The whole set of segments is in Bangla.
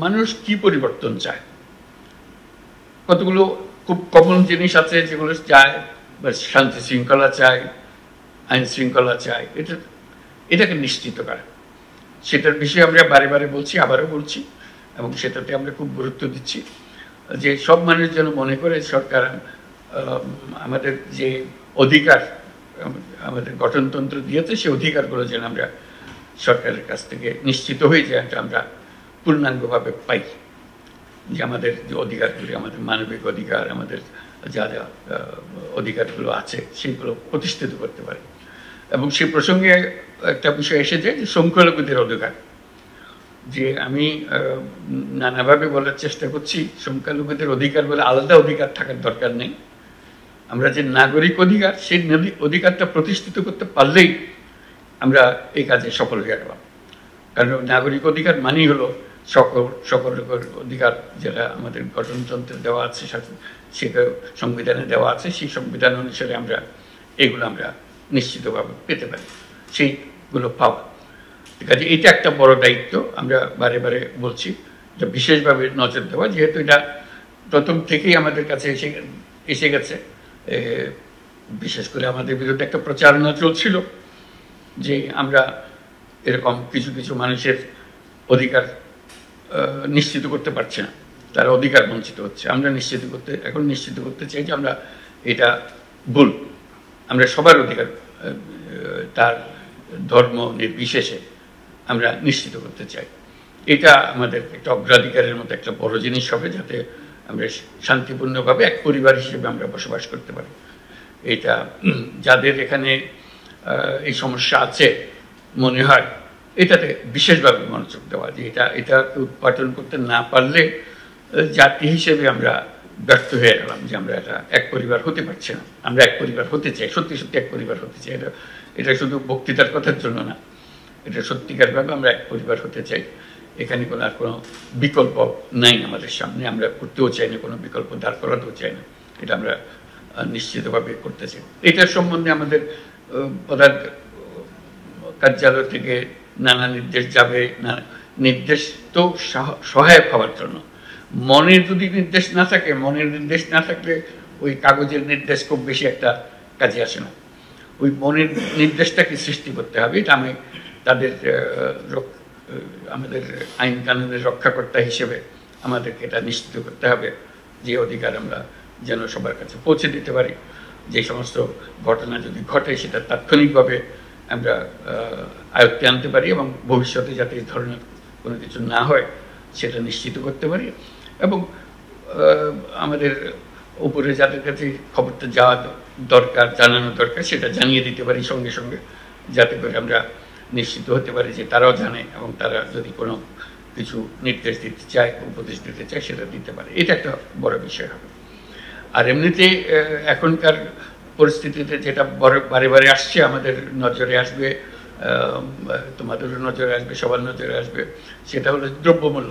মানুষ কি পরিবর্তন চায়। কতগুলো খুব কমন জিনিস আছে যেগুলো চায়, বা শান্তি শৃঙ্খলা চায়, আইন শৃঙ্খলা চায়, এটাকে নিশ্চিত করে। সেটার বিষয়ে আমরা বারে বারে বলছি, আবারও বলছি, এবং সেটাতে আমরা খুব গুরুত্ব দিচ্ছি যে সব মানুষ যেন মনে করে সরকার আমাদের যে অধিকার আমাদের গঠনতন্ত্র দিয়েছে, সেই অধিকারগুলো যেন আমরা সরকারের কাছ থেকে নিশ্চিত হয়ে যায়, এটা আমরা পূর্ণাঙ্গভাবে পাই। যে আমাদের যে অধিকারগুলি, আমাদের মানবিক অধিকার, আমাদের যা যা অধিকারগুলো আছে সেগুলো প্রতিষ্ঠিত করতে পারে। এবং সেই প্রসঙ্গে একটা বিষয় এসে যায় যে সংখ্যালঘুদের অধিকার, যে আমি নানাভাবে বলার চেষ্টা করছি সংখ্যালঘুদের অধিকার বলে আলাদা অধিকার থাকার দরকার নেই। আমরা যে নাগরিক অধিকার, সেই অধিকারটা প্রতিষ্ঠিত করতে পারলেই আমরা এই কাজে সফল হয়ে গেলাম। কারণ নাগরিক অধিকার মানেই হলো সকল অধিকার যেটা আমাদের গঠনতন্ত্রে দেওয়া আছে, সেটা সংবিধানে দেওয়া আছে, সেই সংবিধান অনুসারে আমরা এগুলো আমরা নিশ্চিতভাবে পেতে পারি, সেইগুলো পাওয়া। ঠিক আছে, এটা একটা বড় দায়িত্ব। আমরা বারে বারে বলছি যে বিশেষভাবে নজর দেওয়া, যেহেতু এটা প্রথম থেকেই আমাদের কাছে এসে গেছে। বিশেষ করে আমাদের বিরুদ্ধে একটা প্রচারণা চলছিল যে আমরা এরকম কিছু কিছু মানুষের অধিকার নিশ্চিত করতে পারছি না, তারা অধিকার বঞ্চিত হচ্ছে। আমরা এখন নিশ্চিত করতে চাই যে আমরা এটা ভুল, আমরা সবার অধিকার তার ধর্ম নির্বিশেষে আমরা নিশ্চিত করতে চাই। এটা আমাদের একটা অগ্রাধিকারের মতো একটা বড় জিনিস হবে, যাতে আমরা শান্তিপূর্ণভাবে এক পরিবার হিসেবে আমরা বসবাস করতে পারি। এটা যাদের এখানে এই সমস্যা আছে মনে হয়, এটাতে বিশেষভাবে মনোযোগ দেওয়া, যে এটাকে উৎপাদন করতে না পারলে জাতি হিসেবে আমরা ব্যর্থ হয়ে গেলাম, যে আমরা এটা এক পরিবার হতে পারছি না। আমরা এক পরিবার হতে চাই, সত্যি সত্যি এক পরিবার হতে চাই। এটা শুধু বক্তৃতার কথার জন্য না, এটা সত্যিকারভাবে আমরা এক পরিবার হতে চাই। এখানে আর কোনো বিকল্প নাই আমাদের সামনে, আমরা করতেও চাই না, কোনো বিকল্প দাঁড় করাতেও চাই না, এটা আমরা নিশ্চিতভাবে করতে চাই। এটার সম্বন্ধে আমাদের প্রধান কার্যালয় থেকে নানা নির্দেশ যাবে, নির্দেশ তো সহায়ক হওয়ার জন্য। মনের যদি নির্দেশ না থাকে, মনের নির্দেশ না থাকলে ওই কাগজের নির্দেশ খুব বেশি একটা কাজে আসে না। ওই মনের নির্দেশটাকে সৃষ্টি করতে হবে। এটা আমি তাদের আমাদের আইন কানুনের রক্ষাকর্তা হিসেবে আমাদেরকে এটা নিশ্চিত করতে হবে যে অধিকার আমরা যেন সবার কাছে পৌঁছে দিতে পারি। যে সমস্ত ঘটনা যদি ঘটে সেটা তাৎক্ষণিকভাবে আমরা আয়ত্তে আনতে পারি, এবং ভবিষ্যতে যাতে এই ধরনের কোনো কিছু না হয় সেটা নিশ্চিত করতে পারি। এবং আমাদের উপরে যাদের কাছে খবরটা যাওয়া দরকার, জানানো দরকার, সেটা জানিয়ে দিতে পারি সঙ্গে সঙ্গে, যাতে করে আমরা নিশ্চিত হতে পারি যে তারাও জানে, এবং তারা যদি কোনো কিছু নির্দেশ দিতে চায়, উপদেশ দিতে চায়, সেটা দিতে পারে। এটা একটা বড় বিষয় হবে। আর এমনিতে এখনকার পরিস্থিতিতে যেটা বারে বারে আসছে, আমাদের নজরে আসবে, তোমাদেরও নজরে আসবে, সবার নজরে আসবে, সেটা হলো দ্রব্যমূল্য।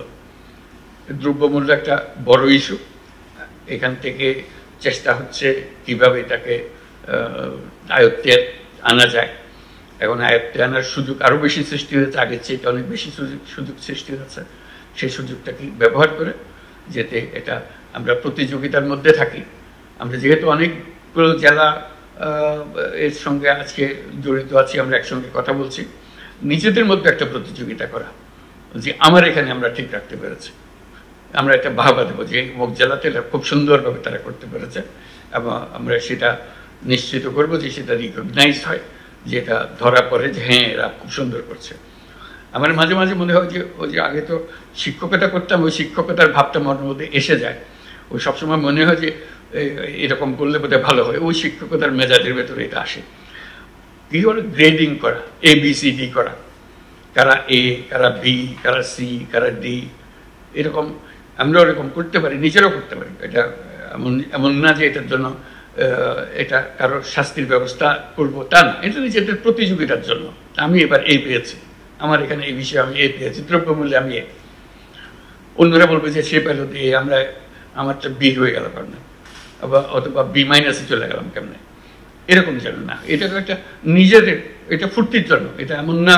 দ্রব্যমূল্য একটা বড় ইস্যু। এখান থেকে চেষ্টা হচ্ছে কিভাবে এটাকে আয়ত্তে আনা যায়। এখন আয়ত্তে আনার সুযোগ আরও বেশি সৃষ্টি হয়েছে, আগের চেয়ে অনেক বেশি সুযোগ সৃষ্টি হয়েছে। সেই সুযোগটাকে ব্যবহার করে যাতে এটা আমরা প্রতিযোগিতার মধ্যে থাকি। আমরা যেহেতু অনেকগুলো জেলা এর সঙ্গে আজকে জড়িত আছি, আমরা একসঙ্গে কথা বলছি, নিজেদের মধ্যে একটা প্রতিযোগিতা করা, যে আমার এখানে আমরা ঠিক রাখতে পেরেছি, আমরা একটা বাহবা দেবো যে অমুক জেলাতে এটা খুব সুন্দরভাবে তারা করতে পেরেছে, এবং আমরা সেটা নিশ্চিত করবো যে সেটা রিকগনাইজ হয়, যেটা ধরা পড়ে যে হ্যাঁ এরা খুব সুন্দর করছে। আমার মাঝে মাঝে মনে হয় যে ওই যে আগে তো শিক্ষকতা করতাম, ওই শিক্ষকতার ভাবটা মনের মধ্যে এসে যায়। ওই সবসময় মনে হয় যে এরকম করলে বোধহয় ভালো হয়, ওই শিক্ষকতার মেজাজের ভেতরে এটা আসে। কি করে গ্রেডিং করা, ABCD করা, কারা A, কারা B, কারা C, কারা D, এরকম আমরাও এরকম করতে পারি, নিজেরাও করতে পারি। এটা এমন না যে এটার জন্য এটা কারোর শাস্তির ব্যবস্থা করবো, তা না। এটা নিজেদের প্রতিযোগিতার জন্য। আমি এবার A পেয়েছি, আমার এখানে এই বিষয়ে আমি A পেয়েছি, দ্রব্যমূল্যে আমি A, অন্যরা বলবে যে সে পেল দিয়ে আমারটা B হয়ে গেল কেমন, অথবা B- চলে গেলাম কেমনে, এরকম যেন না। এটা একটা নিজেদের, এটা ফুর্তির জন্য, এটা এমন না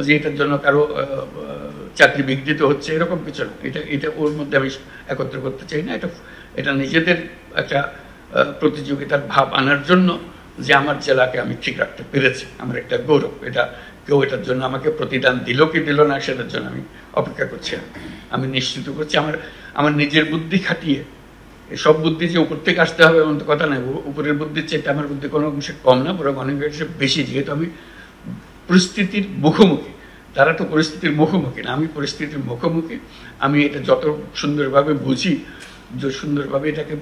যে এটার জন্য কারো চাকরি বিঘ্নিত হচ্ছে এরকম কিছু না। এটা এটা ওর মধ্যে আমি একত্র করতে চাই না। এটা এটা নিজেদের একটা প্রতিযোগিতার ভাব আনার জন্য যে আমার জেলাকে আমি ঠিক রাখতে পেরেছি, আমার একটা গৌরব। এটা কেউ এটার জন্য আমাকে প্রতিদান দিল কি দিল না সেটার জন্য আমি অপেক্ষা করছি না। আমি নিশ্চিত করছি আমার আমার নিজের বুদ্ধি খাটিয়ে, সব বুদ্ধি যে উপর থেকে আসতে হবে এমন তো কথা নাই। উপরের বুদ্ধির চেয়ে আমার বুদ্ধি কোনো অংশে কম না, বরং অনেক অংশে বেশি। যেহেতু আমি পরিস্থিতির মুখোমুখি, তারা তো পরিস্থিতির মুখোমুখি না, আমি পরিস্থিতির মুখোমুখি। আমি এটা যত সুন্দরভাবে বুঝি, যে সুন্দরভাবে এটাকে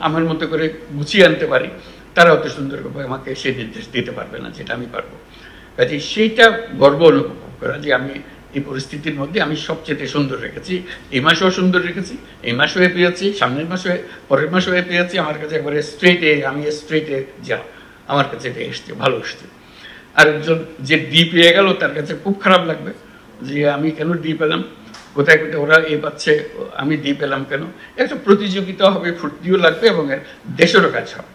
আমার মতো করে গুছিয়ে আনতে পারি, তারা অত সুন্দরভাবে আমাকে সেই নির্দেশ দিতে পারবে না যেটা আমি পারবো। কাজে সেইটা গর্ব অনুভব করা যে আমি এই পরিস্থিতির মধ্যে আমি সবচেয়ে সুন্দর রেখেছি। এই মাসেও সুন্দর রেখেছি, এই মাসেও পেয়েছি, সামনের মাসে পরের মাসেও পেয়েছি। আমার কাছে একবারে স্ট্রেটে, আমি স্ট্রেটে যা, আমার কাছে এটা এসছে, ভালো এসছে। আরেকজন যে ডি পেয়ে গেল তার কাছে খুব খারাপ লাগবে যে আমি কেন ডি পেলাম, কোথায় কোথায় ওরা এ পাচ্ছে, আমি ডি পেলাম কেন। একটা প্রতিযোগিতা হবে, ফুর্তিও লাগবে এবং দেশেরও কাজ হবে।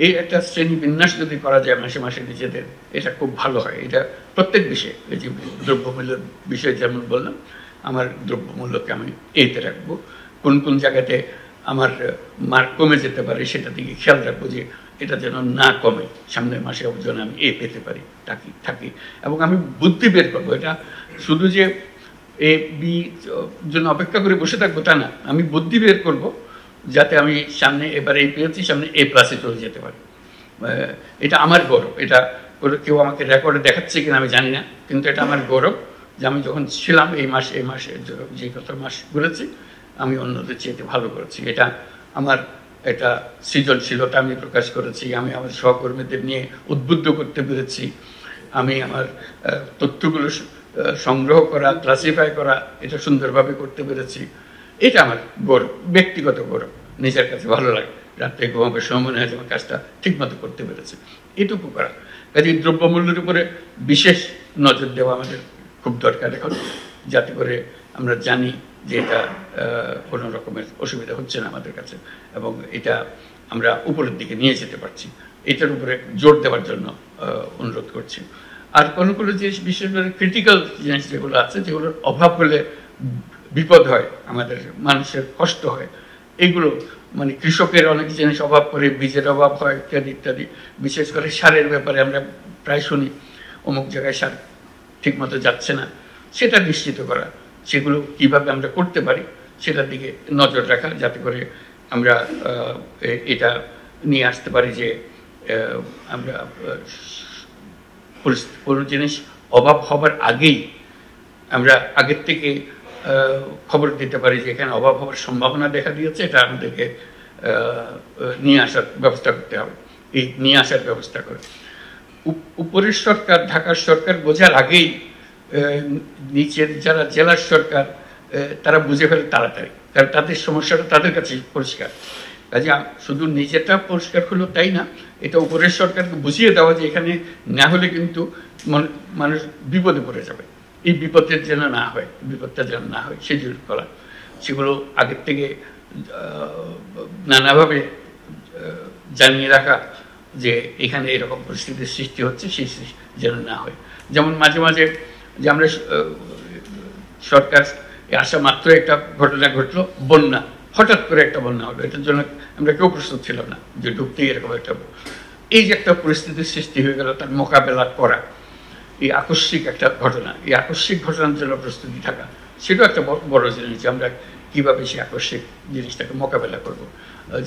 এই একটা শ্রেণী বিন্যাস যদি করা যায় মাসে মাসে নিজেদের, এটা খুব ভালো হয়। এটা প্রত্যেক বিষয়ে, এই যে দ্রব্যমূল্যের বিষয়ে যেমন বললাম, আমার দ্রব্যমূল্যকে আমি এইতে রাখবো। কোন কোন জায়গাতে আমার মার্ক কমে যেতে পারে সেটা দিকে খেয়াল রাখবো যে এটা যেন না কমে, সামনের মাসে যেন আমি এ পেতে পারি থাকি। এবং আমি বুদ্ধি বের করবো। এটা শুধু যে এ বি জন্য অপেক্ষা করে বসে থাকবো তা না, আমি বুদ্ধি বের করবো যাতে আমি সামনে এবার এই পেয়েছি, সামনে এ প্লাসে চলে যেতে পারি। এটা আমার গৌরব। এটা কেউ আমাকে রেকর্ডে দেখাচ্ছে কিনা আমি জানি না, কিন্তু এটা আমার গৌরব যে আমি যখন ছিলাম এই মাসে যে কত মাস ঘুরেছি আমি অন্যদের চেয়ে ভালো করেছি। এটা আমার একটা সৃজনশীলতা আমি প্রকাশ করেছি। আমি আমার সহকর্মীদের নিয়ে উদ্বুদ্ধ করতে পেরেছি। আমি আমার তথ্যগুলো সংগ্রহ করা, ক্লাসিফাই করা, এটা সুন্দরভাবে করতে পেরেছি। এটা আমার গৌরব, ব্যক্তিগত গৌরব। নিজের কাছে ভালো লাগে, রাত্রে ঘুমাবার সময় মনে হয় আমার কাজটা ঠিকমতো করতে পেরেছে, এটুকু করা। কাজে দ্রব্যমূল্যের উপরে বিশেষ নজর দেওয়া আমাদের খুব দরকার এখন, যাতে করে আমরা জানি যে এটা কোনো রকমের অসুবিধা হচ্ছে না আমাদের কাছে, এবং এটা আমরা উপরের দিকে নিয়ে যেতে পারছি। এটার উপরে জোর দেওয়ার জন্য অনুরোধ করছি। আর কোনো কোনো জিনিস, বিশেষ করে ক্রিটিক্যাল জিনিস যেগুলো আছে, যেগুলোর অভাব হলে বিপদ হয়, আমাদের মানুষের কষ্ট হয়, এগুলো মানে কৃষকের অনেক জিনিস অভাব করে, বীজের অভাব হয় ইত্যাদি ইত্যাদি। বিশেষ করে সারের ব্যাপারে আমরা প্রায় শুনি অমুক জায়গায় সার ঠিকমতো যাচ্ছে না, সেটা নিশ্চিত করা, সেগুলো কিভাবে আমরা করতে পারি সেটার দিকে নজর রাখা, যাতে করে আমরা এটা নিয়ে আসতে পারি যে আমরা কোনো জিনিস অভাব হবার আগেই আমরা আগের থেকে খবর দিতে পারি যে এখানে অভাব হওয়ার সম্ভাবনা দেখা দিয়েছে, এটা আমাদেরকে নিয়ে আসার ব্যবস্থা করতে হবে। এই নিয়ে আসার ব্যবস্থা করে উপরের সরকার, ঢাকার সরকার বোঝার আগেই নিচের যারা জেলার সরকার তারা বুঝে ফেলে তাড়াতাড়ি, কারণ তাদের সমস্যাটা তাদের কাছে পরিষ্কার। কাজে শুধু নিজেটা পরিষ্কার হলো তাই না, এটা উপরের সরকারকে বুঝিয়ে দেওয়া যে এখানে না হলে কিন্তু মানুষ বিপদে পড়ে যাবে। এই বিপদের যেন না হয়, বিপদটা যেন না হয় সেগুলো করা, সেগুলো আগের থেকে নানাভাবে জানিয়ে রাখা যে এখানে এরকম পরিস্থিতির সৃষ্টি হচ্ছে, সেই যেন না হয়। যেমন মাঝে মাঝে যে আমরা সরকার আসা মাত্র একটা ঘটনা ঘটলো, বন্যা, হঠাৎ করে একটা বন্যা হলো, এটার জন্য আমরা কেউ প্রস্তুত ছিলাম না যে ঢুকতেই এরকম একটা, এই যে একটা পরিস্থিতির সৃষ্টি হয়ে গেল, তার মোকাবেলা করা, এই আকস্মিক একটা ঘটনা, এই আকস্মিক ঘটনার জন্য প্রস্তুতি থাকা, সেটাও একটা বড় জিনিস যে আমরা কীভাবে সেই আকস্মিক জিনিসটাকে মোকাবেলা করব,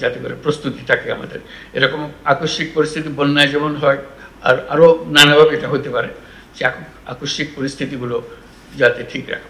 যাতে করে প্রস্তুতি থাকে আমাদের। এরকম আকস্মিক পরিস্থিতি বন্যায় যেমন হয়, আর আরও নানাভাবে এটা হতে পারে, যে আকস্মিক পরিস্থিতিগুলো যাতে ঠিক রাখা।